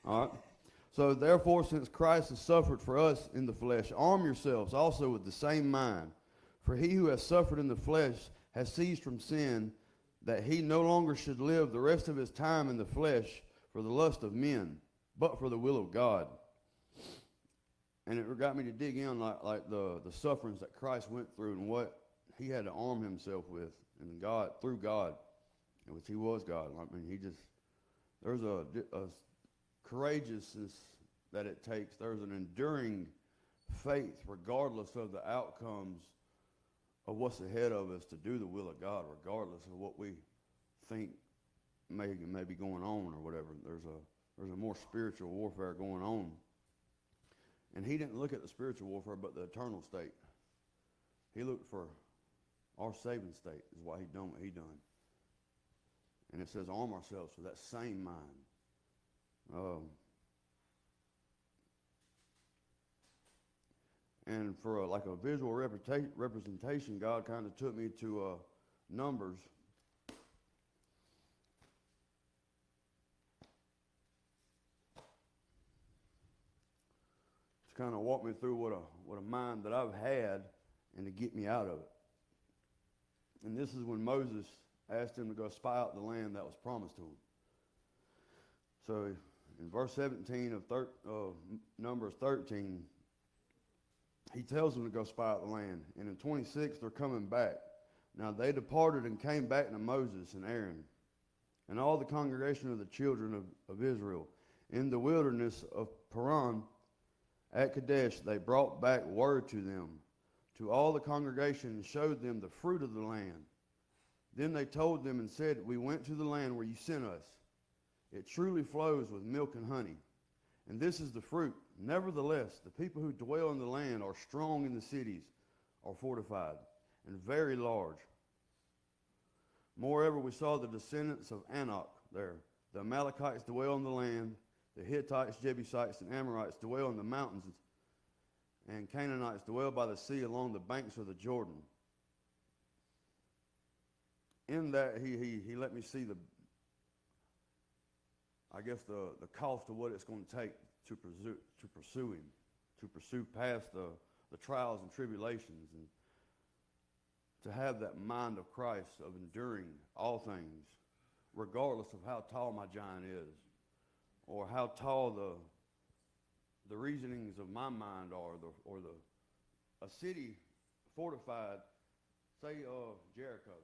All right. So therefore, since Christ has suffered for us in the flesh, arm yourselves also with the same mind. For he who has suffered in the flesh has ceased from sin, that he no longer should live the rest of his time in the flesh for the lust of men, but for the will of God. And it got me to dig in like the sufferings that Christ went through and what he had to arm himself with, and God through God, which he was God. I mean, there's a courageousness that it takes. There's an enduring faith, regardless of the outcomes of what's ahead of us, to do the will of God, regardless of what we think may be going on or whatever. There's a more spiritual warfare going on. And he didn't look at the spiritual warfare, but the eternal state. He looked for our saving state, is why he done what he done. And it says arm ourselves with that same mind. And for like a visual representation, God kind of took me to Numbers. To kind of walk me through what a mind that I've had and to get me out of it. And this is when Moses asked him to go spy out the land that was promised to him. So in verse 17 of Numbers 13, he tells them to go spy out the land. And in 26, they're coming back. Now they departed and came back to Moses and Aaron and all the congregation of the children of Israel. In the wilderness of Paran at Kadesh, they brought back word to them, to all the congregation, and showed them the fruit of the land. Then they told them and said, we went to the land where you sent us. It truly flows with milk and honey. And this is the fruit. Nevertheless, the people who dwell in the land are strong, in the cities are fortified and very large. Moreover, we saw the descendants of Anak there. The Amalekites dwell in the land. The Hittites, Jebusites, and Amorites dwell in the mountains. And Canaanites dwell by the sea along the banks of the Jordan. In that, he let me see the cost of what it's going to take to pursue him, to pursue past the trials and tribulations, and to have that mind of Christ of enduring all things, regardless of how tall my giant is, or how tall the reasonings of my mind are, a city fortified, say Jericho,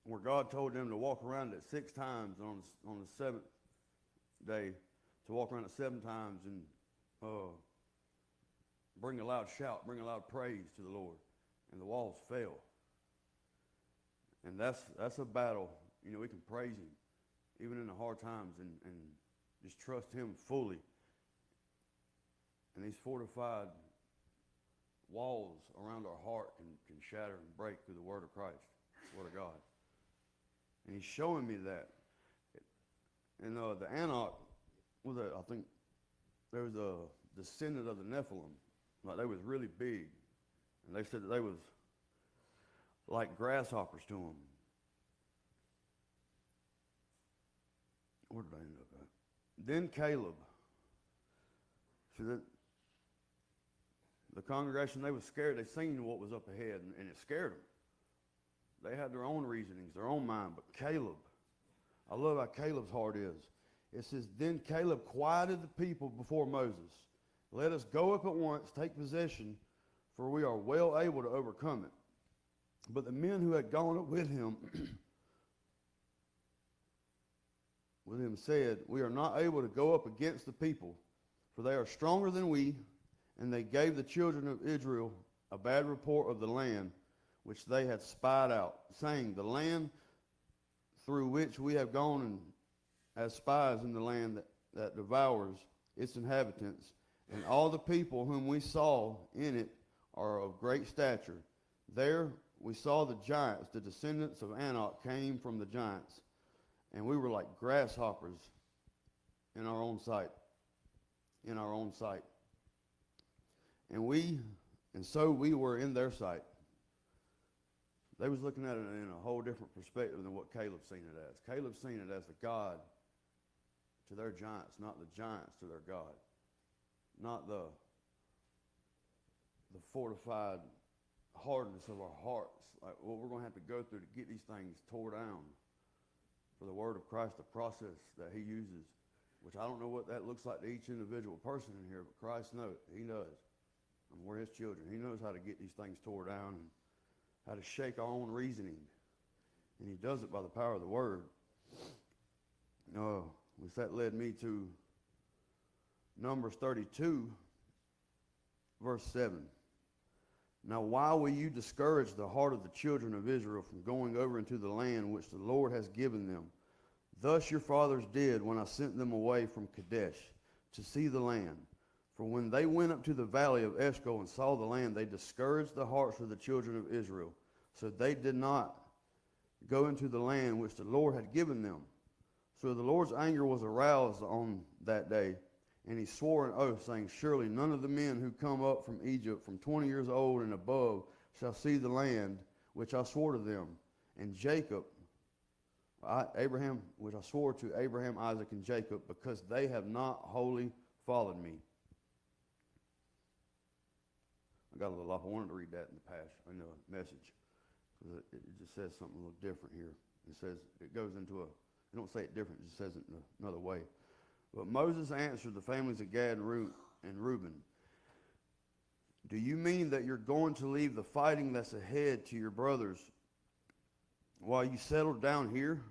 where God told them to walk around it 6 times on the seventh day, to walk around it 7 times and bring a loud shout, bring a loud praise to the Lord. And the walls fell. And that's a battle. You know, we can praise him even in the hard times and just trust him fully. And these fortified walls around our heart can shatter and break through the word of Christ, the word of God. And he's showing me that. And the Anak, I think there was a descendant of the Nephilim. Like, they was really big. And they said that they was like grasshoppers to them. Where did I end up at? Then Caleb. See, the congregation, they was scared. They seen what was up ahead, and it scared them. They had their own reasonings, their own mind. But Caleb, I love how Caleb's heart is. It says, then Caleb quieted the people before Moses. Let us go up at once, take possession, for we are well able to overcome it. But the men who had gone up with him said, we are not able to go up against the people, for they are stronger than we. And they gave the children of Israel a bad report of the land which they had spied out, saying, the land through which we have gone as spies in the land that devours its inhabitants, and all the people whom we saw in it are of great stature. There we saw the giants, the descendants of Anak came from the giants, and we were like grasshoppers in our own sight. And so we were in their sight. They was looking at it in a whole different perspective than what Caleb seen it as. Caleb seen it as the God to their giants, not the giants to their God, not the fortified hardness of our hearts, like what we're going to have to go through to get these things tore down for the word of Christ, the process that he uses, which I don't know what that looks like to each individual person in here, but Christ knows. He knows. And we're his children. He knows how to get these things tore down and how to shake our own reasoning. And he does it by the power of the word. Which that led me to Numbers 32, verse 7. Now why will you discourage the heart of the children of Israel from going over into the land which the Lord has given them? Thus your fathers did when I sent them away from Kadesh to see the land. For when they went up to the valley of Eshcol and saw the land, they discouraged the hearts of the children of Israel. So they did not go into the land which the Lord had given them. So the Lord's anger was aroused on that day, and he swore an oath, saying, surely none of the men who come up from Egypt from 20 years old and above shall see the land which I swore to them. And Abraham, which I swore to Abraham, Isaac, and Jacob, because they have not wholly followed me. I got a little off. I wanted to read that in the message, because it just says something a little different here. It says, it goes into it don't say it different, it just says it in another way. But Moses answered the families of Gad and Reuben, do you mean that you're going to leave the fighting that's ahead to your brothers while you settle down here?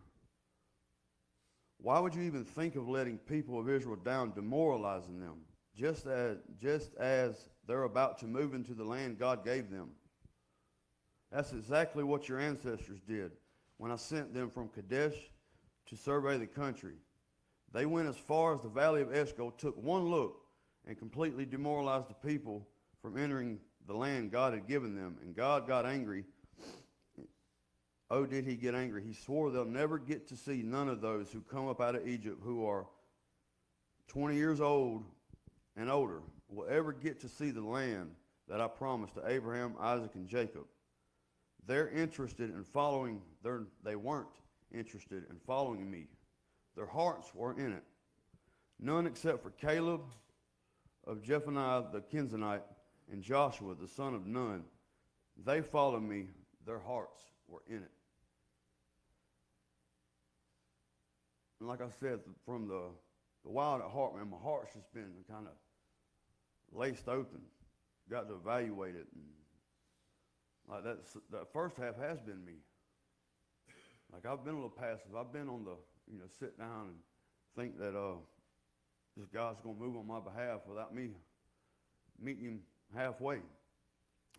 Why would you even think of letting people of Israel down, demoralizing them, just as they're about to move into the land God gave them? That's exactly what your ancestors did when I sent them from Kadesh to survey the country. They went as far as the valley of Eshcol, took one look, and completely demoralized the people from entering the land God had given them. And God got angry. Oh, did he get angry? He swore they'll never get to see none of those who come up out of Egypt who are 20 years old and older will ever get to see the land that I promised to Abraham, Isaac, and Jacob. They weren't interested in following me. Their hearts were in it. None except for Caleb of Jephunneh the Kenizzite and Joshua the son of Nun. They followed me. Their hearts were in it. And like I said, from the wild at heart, man, my heart's just been kind of laced open. Got to evaluate it. And like that first half has been me. Like I've been a little passive. I've been on the, sit down and think that this God's going to move on my behalf without me meeting him halfway.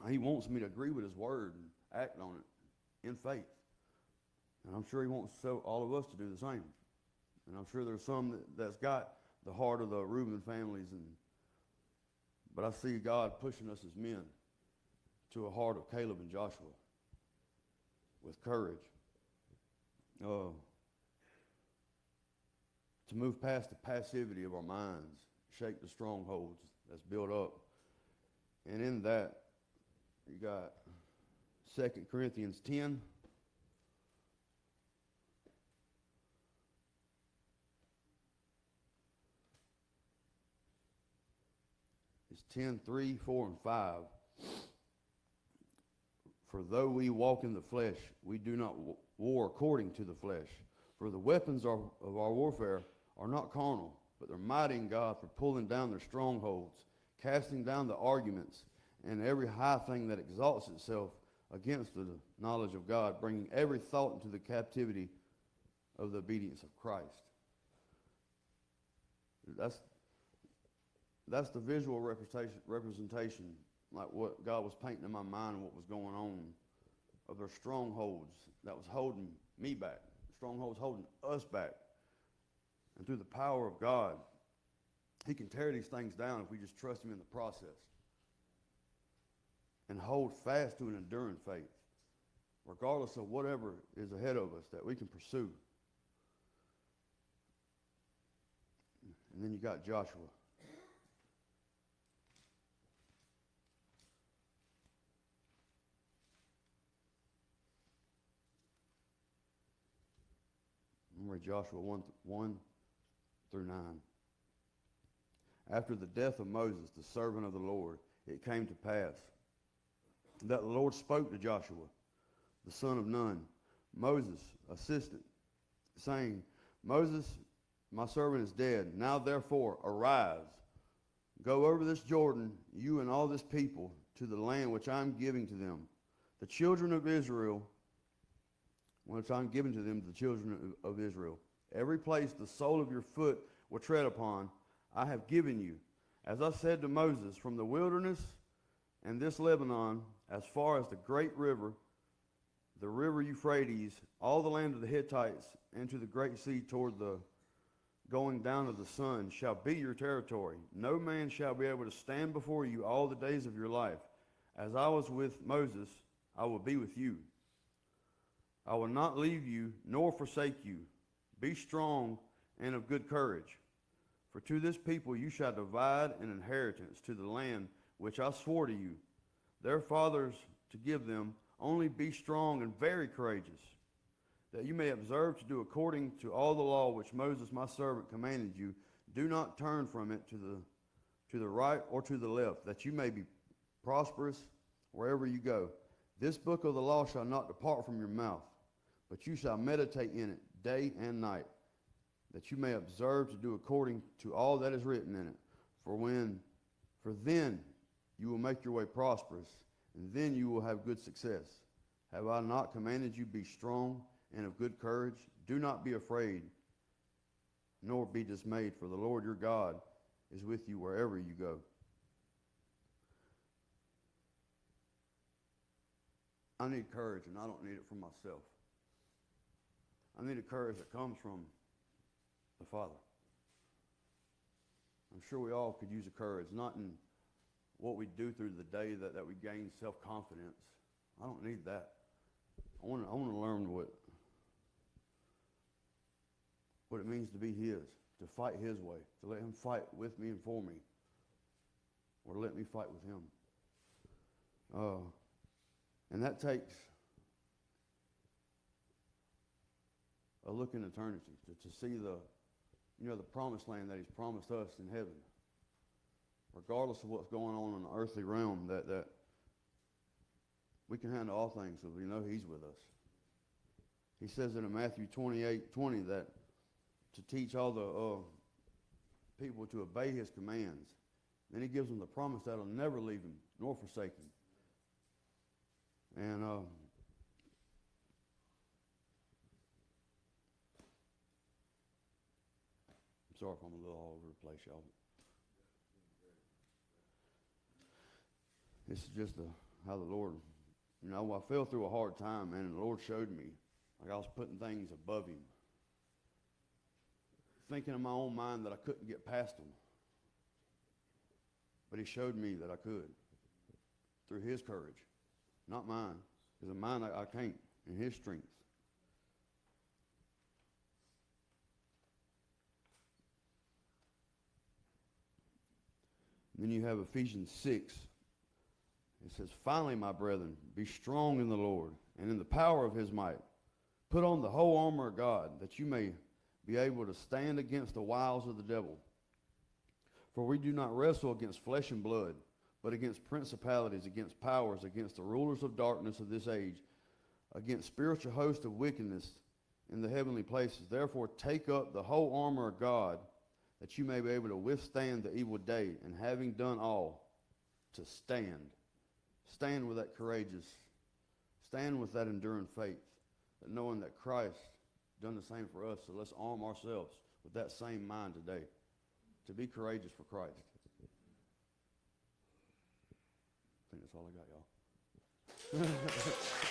He wants me to agree with his word and act on it in faith. And I'm sure he wants all of us to do the same. And I'm sure there's some that's got the heart of the Reuben families. But I see God pushing us as men to a heart of Caleb and Joshua with courage. To move past the passivity of our minds, shake the strongholds that's built up. And in that, you got 2 Corinthians 10. It's 10, 3, 4, and 5. For though we walk in the flesh, we do not war according to the flesh. For the weapons of our warfare are not carnal, but they're mighty in God for pulling down their strongholds, casting down the arguments, and every high thing that exalts itself against the knowledge of God, bringing every thought into the captivity of the obedience of Christ. That's the visual representation, like what God was painting in my mind, what was going on, of their strongholds that was holding me back. Strongholds holding us back. And through the power of God, he can tear these things down if we just trust him in the process. And hold fast to an enduring faith, regardless of whatever is ahead of us that we can pursue. And then you got Joshua. Remember Joshua 1 through 9. After the death of Moses, the servant of the Lord, it came to pass that the Lord spoke to Joshua, the son of Nun, Moses' assistant, saying, Moses, my servant, is dead. Now therefore arise, go over this Jordan, you and all this people, to the land which I am giving to them, the children of Israel, which I am giving to them, the children of Israel. Every place the sole of your foot will tread upon, I have given you. As I said to Moses, from the wilderness and this Lebanon, as far as the great river, the river Euphrates, all the land of the Hittites, and to the great sea toward the going down of the sun, shall be your territory. No man shall be able to stand before you all the days of your life. As I was with Moses, I will be with you. I will not leave you nor forsake you. Be strong and of good courage. For to this people you shall divide an inheritance to the land which I swore to you, their fathers, to give them. Only be strong and very courageous, that you may observe to do according to all the law which Moses my servant commanded you. Do not turn from it to the right or to the left, that you may be prosperous wherever you go. This book of the law shall not depart from your mouth, but you shall meditate in it day and night, that you may observe to do according to all that is written in it. For then you will make your way prosperous, and then you will have good success. Have I not commanded you, be strong and of good courage? Do not be afraid, nor be dismayed, for the Lord your God is with you wherever you go. I need courage, and I don't need it for myself. I need a courage that comes from the Father. I'm sure we all could use a courage, not in what we do through the day that we gain self-confidence. I don't need that. I want to learn what it means to be His, to fight His way, to let Him fight with me and for me, or let me fight with Him. And that takes a look in eternity to see the promised land that He's promised us in heaven. Regardless of what's going on in the earthly realm, that we can handle all things because we know He's with us. He says in Matthew 28:20 that to teach all the people to obey His commands. Then He gives them the promise that He'll never leave them nor forsake them. And I'm sorry if I'm a little all over the place, y'all. This is just how the Lord, I fell through a hard time, man, and the Lord showed me, like I was putting things above Him. Thinking in my own mind that I couldn't get past them. But He showed me that I could. Through His courage. Not mine. Because in mine I can't. In His strength. And then you have Ephesians 6. It says, finally, my brethren, be strong in the Lord and in the power of His might. Put on the whole armor of God, that you may be able to stand against the wiles of the devil. For we do not wrestle against flesh and blood, but against principalities, against powers, against the rulers of darkness of this age, against spiritual hosts of wickedness in the heavenly places. Therefore take up the whole armor of God, that you may be able to withstand the evil day, and having done all, to stand. Stand with that courageous, stand with that enduring faith, that knowing that Christ done the same for us. So let's arm ourselves with that same mind today, to be courageous for Christ. I think that's all I got, y'all.